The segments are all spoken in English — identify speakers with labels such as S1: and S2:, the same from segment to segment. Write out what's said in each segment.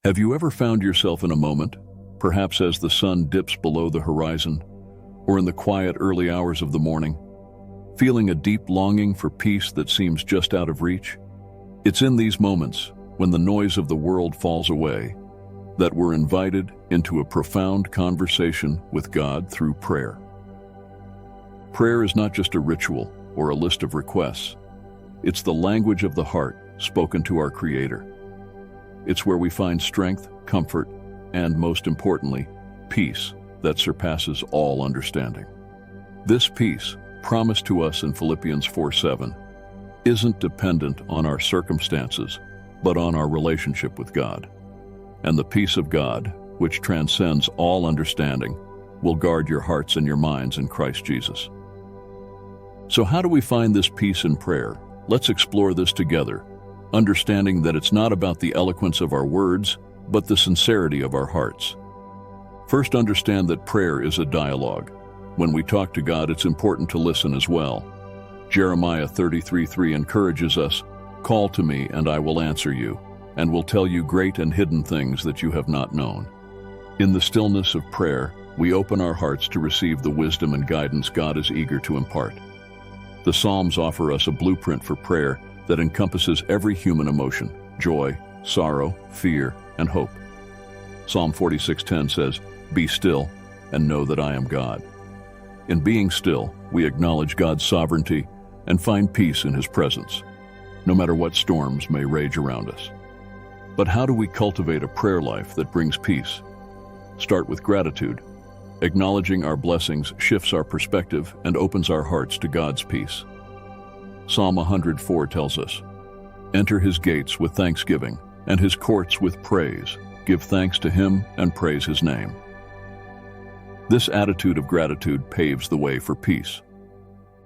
S1: Have you ever found yourself in a moment, perhaps as the sun dips below the horizon, or in the quiet early hours of the morning, feeling a deep longing for peace that seems just out of reach? It's in these moments, when the noise of the world falls away, that we're invited into a profound conversation with God through prayer. Prayer is not just a ritual or a list of requests. It's the language of the heart spoken to our Creator. It's where we find strength, comfort, and most importantly, peace that surpasses all understanding. This peace, promised to us in Philippians 4:7, isn't dependent on our circumstances, but on our relationship with God. And the peace of God, which transcends all understanding, will guard your hearts and your minds in Christ Jesus. So how do we find this peace in prayer? Let's explore this together, understanding that it's not about the eloquence of our words, but the sincerity of our hearts. First, understand that prayer is a dialogue. When we talk to God, it's important to listen as well. Jeremiah 33:3 encourages us, "Call to me, and I will answer you, and will tell you great and hidden things that you have not known." In the stillness of prayer, we open our hearts to receive the wisdom and guidance God is eager to impart. The Psalms offer us a blueprint for prayer that encompasses every human emotion: joy, sorrow, fear, and hope. Psalm 46:10 says, "Be still and know that I am God." In being still, we acknowledge God's sovereignty and find peace in His presence, no matter what storms may rage around us. But how do we cultivate a prayer life that brings peace? Start with gratitude. Acknowledging our blessings shifts our perspective and opens our hearts to God's peace. Psalm 104 tells us, "Enter His gates with thanksgiving, and His courts with praise. Give thanks to Him and praise His name." This attitude of gratitude paves the way for peace.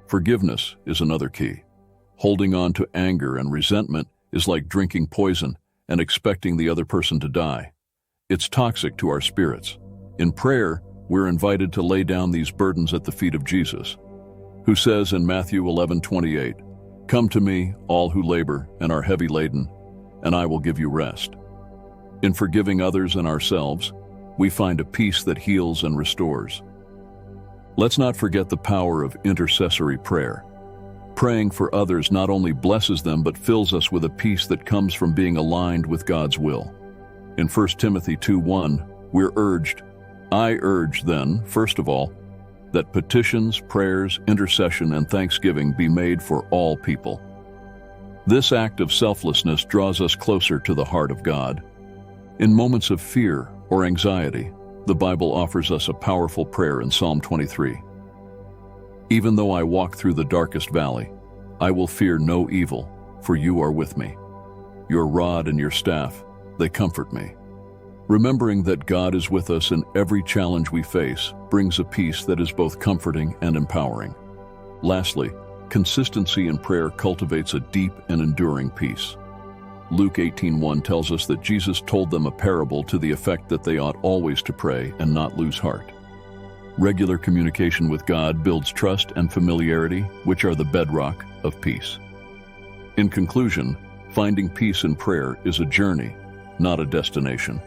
S1: Forgiveness is another key. Holding on to anger and resentment is like drinking poison and expecting the other person to die. It's toxic to our spirits. In prayer, we're invited to lay down these burdens at the feet of Jesus, who says in Matthew 11:28, "Come to me, all who labor and are heavy laden, and I will give you rest." In forgiving others and ourselves, we find a peace that heals and restores. Let's not forget the power of intercessory prayer. Praying for others not only blesses them, but fills us with a peace that comes from being aligned with God's will. In 1 Timothy 2:1, I urge then, first of all, that petitions, prayers, intercession, and thanksgiving be made for all people. This act of selflessness draws us closer to the heart of God. In moments of fear or anxiety, the Bible offers us a powerful prayer in Psalm 23. "Even though I walk through the darkest valley, I will fear no evil, for you are with me. Your rod and your staff, they comfort me." Remembering that God is with us in every challenge we face brings a peace that is both comforting and empowering. Lastly, consistency in prayer cultivates a deep and enduring peace. Luke 18:1 tells us that Jesus told them a parable to the effect that they ought always to pray and not lose heart. Regular communication with God builds trust and familiarity, which are the bedrock of peace. In conclusion, finding peace in prayer is a journey, not a destination.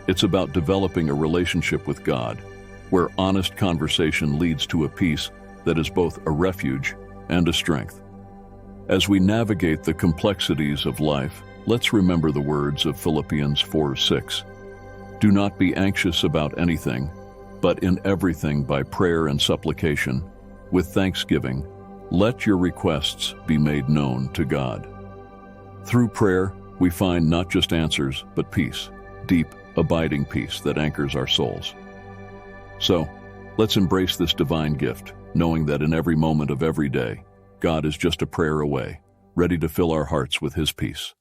S1: It's about developing a relationship with God, where honest conversation leads to a peace that is both a refuge and a strength. As we navigate the complexities of life, let's remember the words of Philippians 4:6. "Do not be anxious about anything, but in everything by prayer and supplication, with thanksgiving, let your requests be made known to God." Through prayer, we find not just answers, but peace, deep, abiding peace that anchors our souls. So, let's embrace this divine gift, knowing that in every moment of every day, God is just a prayer away, ready to fill our hearts with His peace.